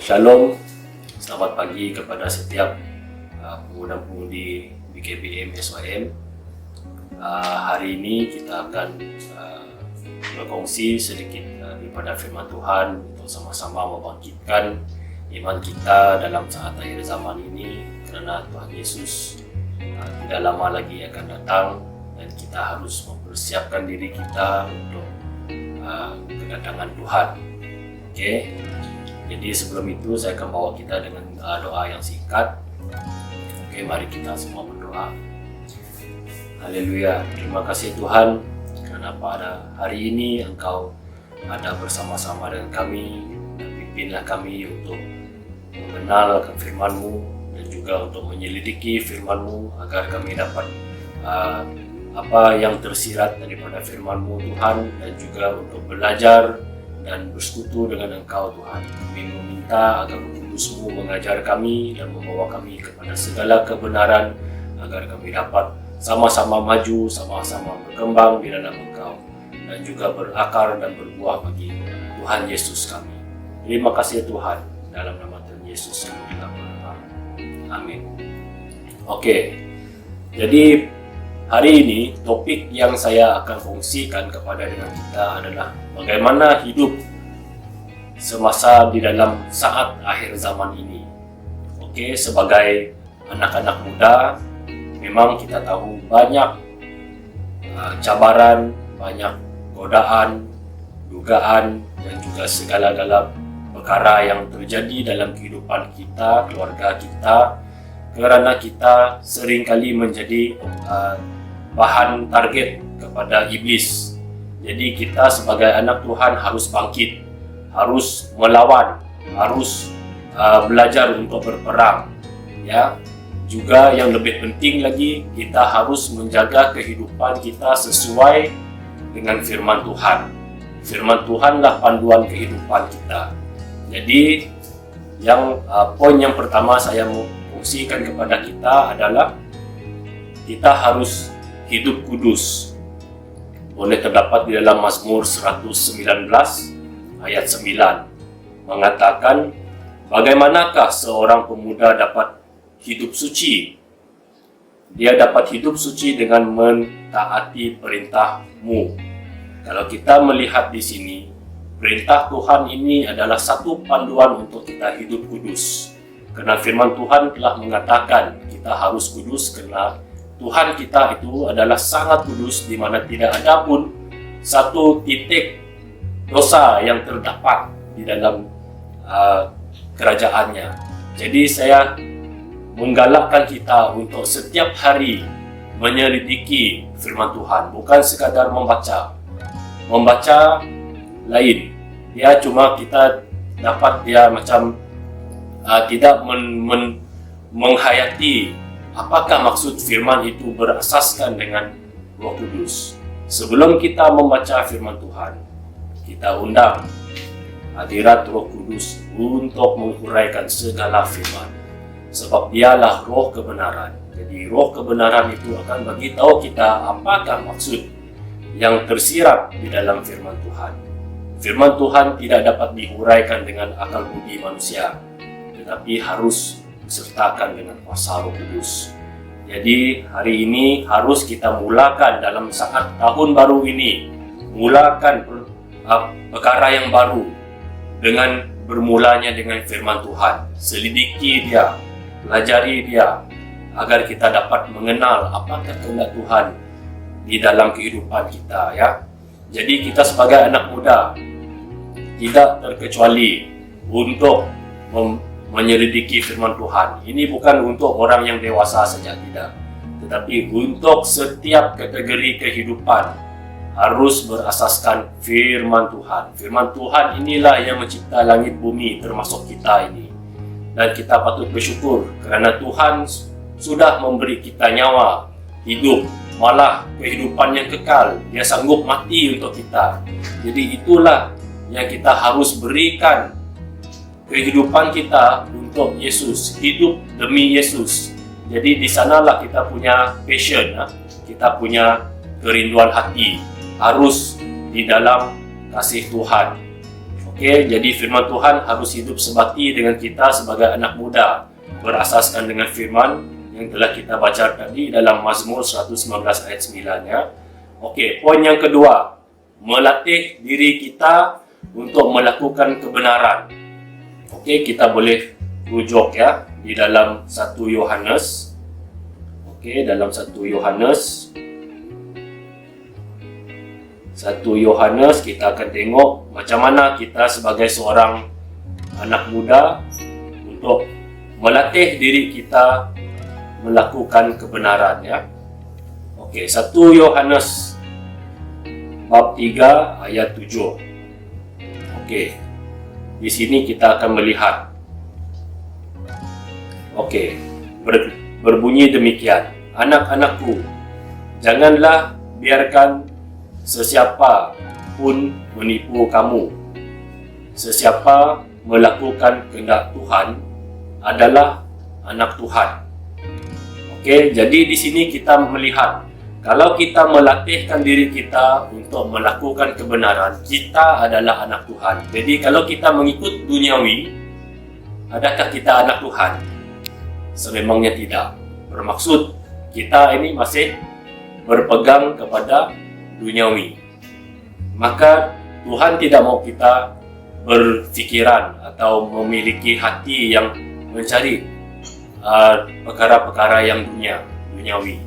Shalom, selamat pagi kepada setiap pemuda-pemudi BKBM SYM. Hari ini kita akan berkongsi sedikit daripada firman Tuhan untuk sama-sama membangkitkan iman kita dalam saat akhir zaman ini, kerana Tuhan Yesus tidak lama lagi akan datang dan kita harus mempersiapkan diri kita untuk kedatangan Tuhan. Okey. Jadi sebelum itu saya akan bawa kita dengan doa yang singkat. Oke, mari kita semua berdoa. Haleluya. Terima kasih Tuhan karena pada hari ini Engkau ada bersama-sama dengan kami dan pimpinlah kami untuk mengenal firman-Mu dan juga untuk menyelidiki firman-Mu agar kami dapat apa yang tersirat daripada firman-Mu Tuhan, dan juga untuk belajar dan bersekutu dengan Engkau Tuhan. Kami meminta agar Roh Kudus-Mu mengajar kami dan membawa kami kepada segala kebenaran agar kami dapat sama-sama maju, sama-sama berkembang di dalam Engkau dan juga berakar dan berbuah bagi Tuhan Yesus kami. Terima kasih Tuhan, dalam nama Tuhan Yesus kami telah berdoa. Amin. Oke, jadi hari ini topik yang saya akan kongsikan kepada dengan kita adalah bagaimana hidup semasa di dalam saat akhir zaman ini. Oke, sebagai anak-anak muda, memang kita tahu banyak cabaran, banyak godaan, dugaan, dan juga segala-gala perkara yang terjadi dalam kehidupan kita, keluarga kita, kerana kita seringkali menjadi bahan target kepada iblis. Jadi kita sebagai anak Tuhan harus bangkit, harus melawan, harus belajar untuk berperang. Ya, juga yang lebih penting lagi, kita harus menjaga kehidupan kita sesuai dengan firman Tuhan. Firman Tuhanlah panduan kehidupan kita. Jadi poin yang pertama saya mau kongsikan kepada kita adalah kita harus hidup kudus. Boleh terdapat di dalam Mazmur 119 ayat 9 mengatakan, bagaimanakah seorang pemuda dapat hidup suci? Dia dapat hidup suci dengan mentaati perintah-Mu. Kalau kita melihat di sini, perintah Tuhan ini adalah satu panduan untuk kita hidup kudus. Karena firman Tuhan telah mengatakan kita harus kudus kerana Tuhan kita itu adalah sangat kudus, di mana tidak ada pun satu titik dosa yang terdapat di dalam kerajaannya. Jadi saya menggalakkan kita untuk setiap hari menyelidiki firman Tuhan, bukan sekadar membaca. Membaca lain, dia cuma kita dapat dia macam tidak menghayati apakah maksud firman itu berasaskan dengan Roh Kudus. Sebelum kita membaca firman Tuhan, kita undang hadirat Roh Kudus untuk menghuraikan segala firman. Sebab dialah roh kebenaran. Jadi roh kebenaran itu akan bagi tahu kita apakah maksud yang tersirat di dalam firman Tuhan. Firman Tuhan tidak dapat dihuraikan dengan akal budi manusia, tetapi harus disertakan dengan kuasa Roh Kudus. Jadi hari ini harus kita mulakan dalam saat tahun baru ini, mulakan perkara yang baru dengan bermulanya dengan firman Tuhan. Selidiki dia, pelajari dia, agar kita dapat mengenal apakah kehendak Tuhan di dalam kehidupan kita, ya. Jadi kita sebagai anak muda tidak terkecuali untuk menyelidiki firman Tuhan. Ini bukan untuk orang yang dewasa saja, tidak, tetapi untuk setiap kategori kehidupan harus berasaskan firman Tuhan. Firman Tuhan inilah yang mencipta langit bumi, termasuk kita ini. Dan kita patut bersyukur kerana Tuhan sudah memberi kita nyawa, hidup, malah kehidupan yang kekal. Dia sanggup mati untuk kita. Jadi itulah yang kita harus berikan kehidupan kita untuk Yesus, hidup demi Yesus. Jadi di sanalah kita punya passion, kita punya kerinduan hati, harus di dalam kasih Tuhan. Oke, jadi firman Tuhan harus hidup sebakti dengan kita sebagai anak muda, berasaskan dengan firman yang telah kita baca tadi dalam Mazmur 119 ayat 9-nya. Oke, poin yang kedua, melatih diri kita untuk melakukan kebenaran. Oke, kita boleh rujuk ya di dalam 1 Yohanes. Oke, dalam 1 Yohanes kita akan tengok macam mana kita sebagai seorang anak muda untuk melatih diri kita melakukan kebenaran ya. Oke, 1 Yohanes bab 3 ayat 7. Oke, di sini kita akan melihat. Oke, berbunyi demikian. Anak-anakku, janganlah biarkan sesiapa pun menipu kamu. Sesiapa melakukan kehendak Tuhan adalah anak Tuhan. Oke, jadi di sini kita melihat kalau kita melatihkan diri kita untuk melakukan kebenaran, kita adalah anak Tuhan. Jadi kalau kita mengikut duniawi, adakah kita anak Tuhan? Sememangnya tidak. Bermaksud kita ini masih berpegang kepada duniawi. Maka Tuhan tidak mau kita berfikiran atau memiliki hati yang mencari perkara-perkara yang duniawi.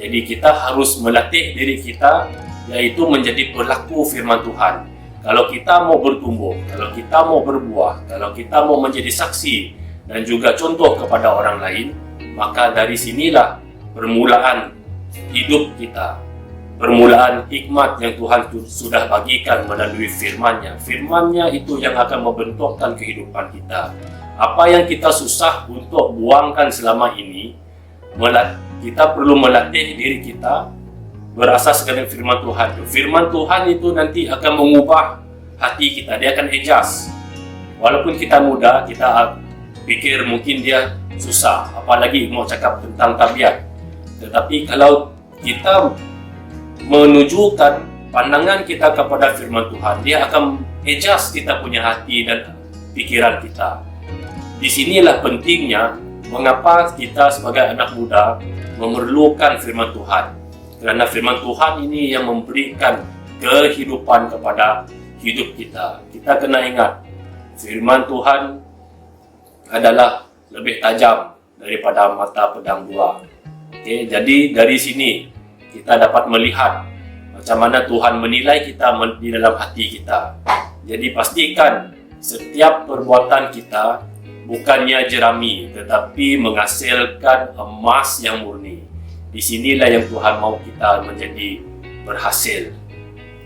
Jadi kita harus melatih diri kita, yaitu menjadi pelaku firman Tuhan. Kalau kita mau bertumbuh, kalau kita mau berbuah, kalau kita mau menjadi saksi dan juga contoh kepada orang lain, maka dari sinilah permulaan hidup kita, permulaan hikmat yang Tuhan sudah bagikan melalui firman-Nya. Firman-Nya itu yang akan membentukkan kehidupan kita. Apa yang kita susah untuk buangkan selama ini, kita perlu melatih diri kita berasaskan dengan firman Tuhan. Firman Tuhan itu nanti akan mengubah hati kita, dia akan adjust. Walaupun kita muda, kita pikir mungkin dia susah, apalagi mau cakap tentang tabiat. Tetapi kalau kita menunjukkan pandangan kita kepada firman Tuhan, dia akan adjust kita punya hati dan pikiran kita. Disinilah pentingnya mengapa kita sebagai anak muda memerlukan firman Tuhan. Kerana firman Tuhan ini yang memberikan kehidupan kepada hidup kita. Kita kena ingat, firman Tuhan adalah lebih tajam daripada mata pedang dua. Okay, jadi dari sini kita dapat melihat macam mana Tuhan menilai kita di dalam hati kita. Jadi pastikan setiap perbuatan kita bukannya jerami, tetapi menghasilkan emas yang murni. Di sinilah yang Tuhan mau kita menjadi berhasil.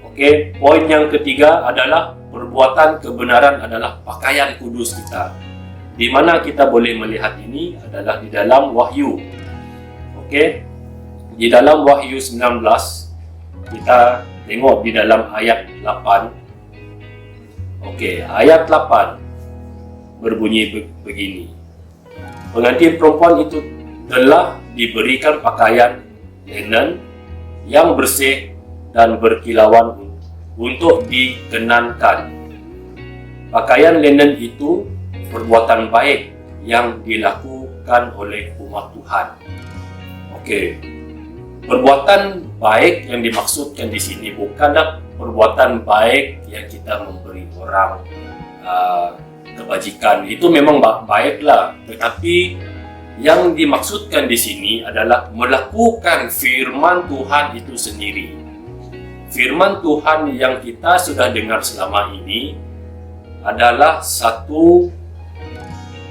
Okey, poin yang ketiga adalah perbuatan kebenaran adalah pakaian kudus kita. Di mana kita boleh melihat ini adalah di dalam Wahyu. Okey, di dalam Wahyu 19 kita tengok di dalam ayat 8. Okey, ayat 8 berbunyi begini. Pengantin perempuan itu telah diberikan pakaian linen yang bersih dan berkilauan untuk dikenankan. Pakaian linen itu perbuatan baik yang dilakukan oleh umat Tuhan. Okey, perbuatan baik yang dimaksudkan di sini bukanlah perbuatan baik yang kita memberi orang kebajikan. Itu memang baiklah, tetapi yang dimaksudkan di sini adalah melakukan firman Tuhan itu sendiri. Firman Tuhan yang kita sudah dengar selama ini adalah satu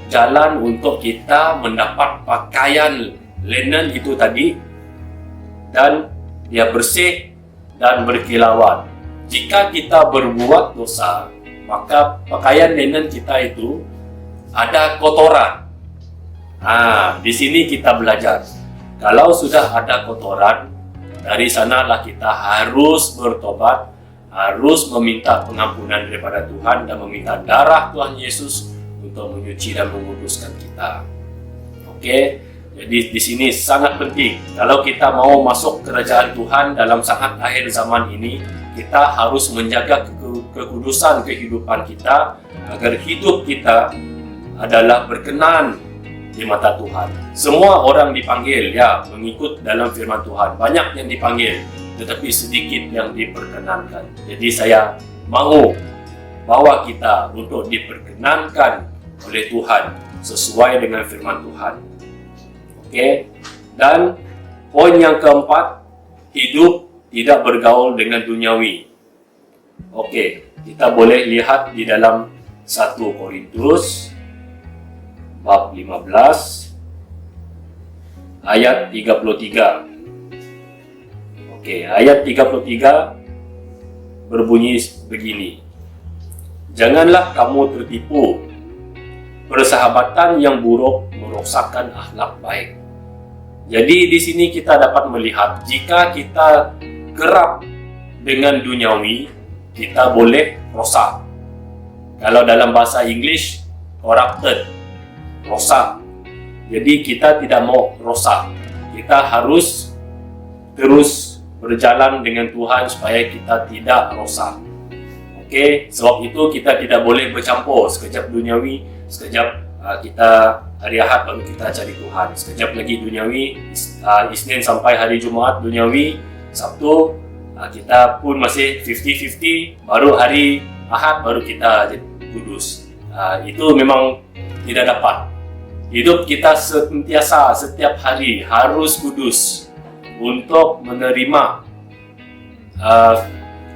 jalan untuk kita mendapat pakaian linen itu tadi, dan dia bersih dan berkilauan. Jika kita berbuat dosa, maka pakaian linen kita itu ada kotoran. Di sini kita belajar. Kalau sudah ada kotoran, dari sanalah kita harus bertobat, harus meminta pengampunan daripada Tuhan dan meminta darah Tuhan Yesus untuk menyuci dan menguduskan kita. Okey, jadi di sini sangat penting. Kalau kita mau masuk kerajaan Tuhan dalam saat akhir zaman ini, kita harus menjaga kekudusan kehidupan kita, agar hidup kita adalah berkenan di mata Tuhan. Semua orang dipanggil ya mengikut dalam firman Tuhan. Banyak yang dipanggil, tetapi sedikit yang diperkenankan. Jadi saya mau bawa kita untuk diperkenankan oleh Tuhan sesuai dengan firman Tuhan. Oke. Dan poin yang keempat, hidup tidak bergaul dengan duniawi. Oke, kita boleh lihat di dalam 1 Korintus bab 15 ayat 33. Oke, ayat 33 berbunyi begini. Janganlah kamu tertipu. Persahabatan yang buruk merosakkan akhlak baik. Jadi di sini kita dapat melihat jika kita kerap dengan duniawi, kita boleh rosak. Kalau dalam bahasa English, corrupted, rosak. Jadi kita tidak mau rosak. Kita harus terus berjalan dengan Tuhan supaya kita tidak rosak. Oke, sebab itu kita tidak boleh bercampur. Sekejap duniawi, sekejap kita hari Ahad baru kita cari Tuhan. Sekejap lagi duniawi, Isnin sampai hari Jumaat duniawi, Sabtu kita pun masih 50-50, baru hari Ahad baru kita jadi kudus. Itu memang tidak dapat. Hidup kita senantiasa setiap hari harus kudus untuk menerima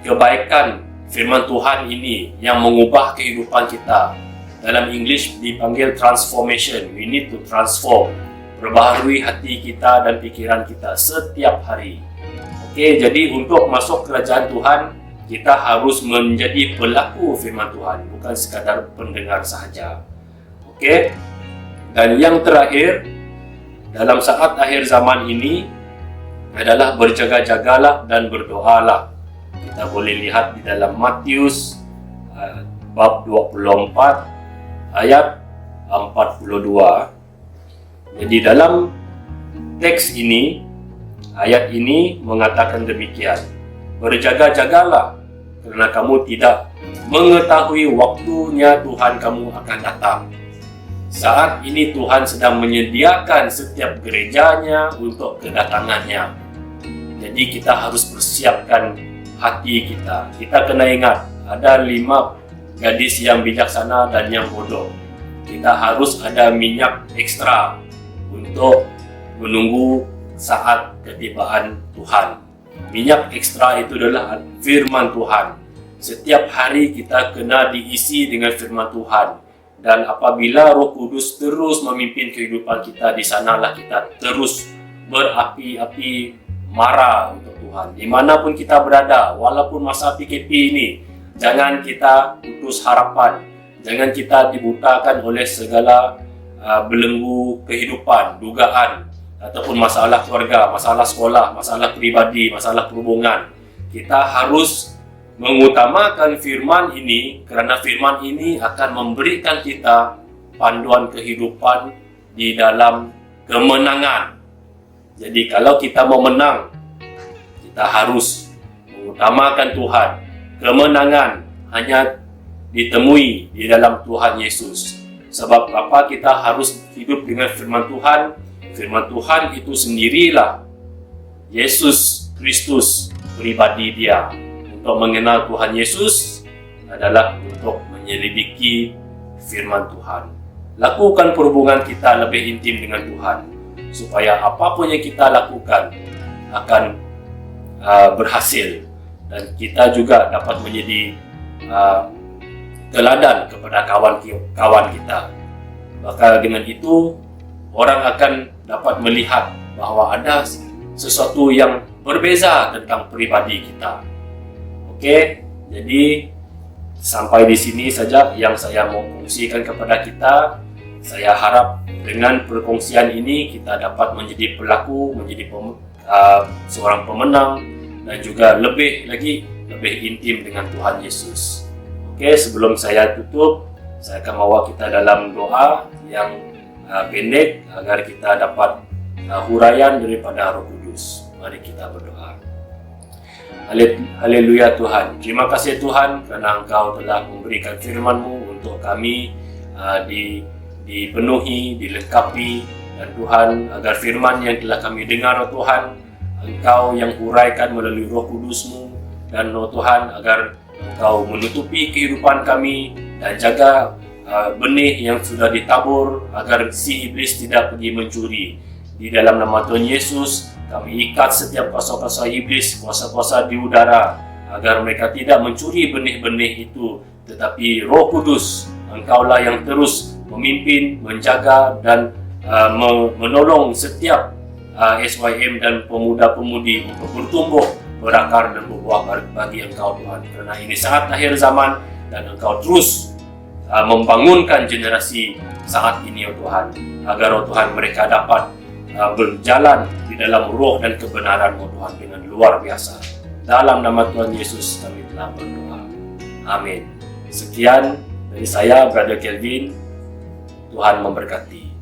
kebaikan firman Tuhan ini yang mengubah kehidupan kita. Dalam English dipanggil transformation. We need to transform, perbaharui hati kita dan pikiran kita setiap hari. Oke, jadi untuk masuk kerajaan Tuhan, kita harus menjadi pelaku firman Tuhan, bukan sekadar pendengar sahaja. Oke. Dan yang terakhir, dalam saat akhir zaman ini adalah berjaga-jagalah dan berdoalah. Kita boleh lihat di dalam Matius bab 24 ayat 42. Jadi dalam teks ini, ayat ini mengatakan demikian. Berjaga-jagalah karena kamu tidak mengetahui waktunya Tuhan kamu akan datang. Saat ini Tuhan sedang menyediakan setiap gerejanya untuk kedatangannya. Jadi kita harus persiapkan hati kita. Kita kena ingat, ada 5 gadis yang bijaksana dan yang bodoh. Kita harus ada minyak ekstra untuk menunggu saat ketibaan Tuhan. Minyak ekstra itu adalah firman Tuhan. Setiap hari kita kena diisi dengan firman Tuhan. Dan apabila Roh Kudus terus memimpin kehidupan kita, di sanalah kita terus berapi-api marah untuk Tuhan. Dimanapun kita berada, walaupun masa PKP ini, jangan kita putus harapan. Jangan kita dibutakan oleh segala belenggu kehidupan, dugaan, ataupun masalah keluarga, masalah sekolah, masalah pribadi, masalah perhubungan. Kita harus mengutamakan firman ini, kerana firman ini akan memberikan kita panduan kehidupan di dalam kemenangan. Jadi kalau kita mau menang, kita harus mengutamakan Tuhan. Kemenangan hanya ditemui di dalam Tuhan Yesus. Sebab apa? Kita harus hidup dengan firman Tuhan. Firman Tuhan itu sendirilah Yesus Kristus pribadi dia. Untuk mengenal Tuhan Yesus adalah untuk menyelidiki firman Tuhan. Lakukan perhubungan kita lebih intim dengan Tuhan, supaya apapun yang kita lakukan akan berhasil, dan kita juga dapat menjadi teladan kepada kawan-kawan kita. Maka dengan itu orang akan dapat melihat bahwa ada sesuatu yang berbeza tentang pribadi kita. Oke, jadi sampai di sini saja yang saya mau kongsikan kepada kita. Saya harap dengan perkongsian ini kita dapat menjadi pelaku, menjadi seorang pemenang, dan juga lebih intim dengan Tuhan Yesus. Oke, sebelum saya tutup, saya akan bawa kita dalam doa yang pendek agar kita dapat huraian daripada Roh Kudus. Mari kita berdoa. Haleluya Tuhan. Terima kasih Tuhan karena Engkau telah memberikan firman-Mu untuk kami dipenuhi, dilengkapi. Dan Tuhan, agar firman yang telah kami dengar, oh Tuhan, Engkau yang uraikan melalui Roh Kudus-Mu. Dan oh Tuhan, agar Engkau menutupi kehidupan kami dan jaga benih yang sudah ditabur agar si iblis tidak pergi mencuri. Di dalam nama Tuhan Yesus, kami ikat setiap kuasa-kuasa iblis, kuasa-kuasa di udara, agar mereka tidak mencuri benih-benih itu, tetapi Roh Kudus, Engkaulah yang terus memimpin, menjaga, dan menolong setiap SYM dan pemuda-pemudi untuk bertumbuh, berakar, dan berbuah bagi Engkau Tuhan. Karena ini saat akhir zaman, dan Engkau terus membangunkan generasi saat ini, oh Tuhan, agar oh Tuhan mereka dapat berjalan di dalam roh dan kebenaran, oh Tuhan, dengan luar biasa. Dalam nama Tuhan Yesus kami telah berdoa. Amin. Sekian dari saya, Brother Kelvin. Tuhan memberkati.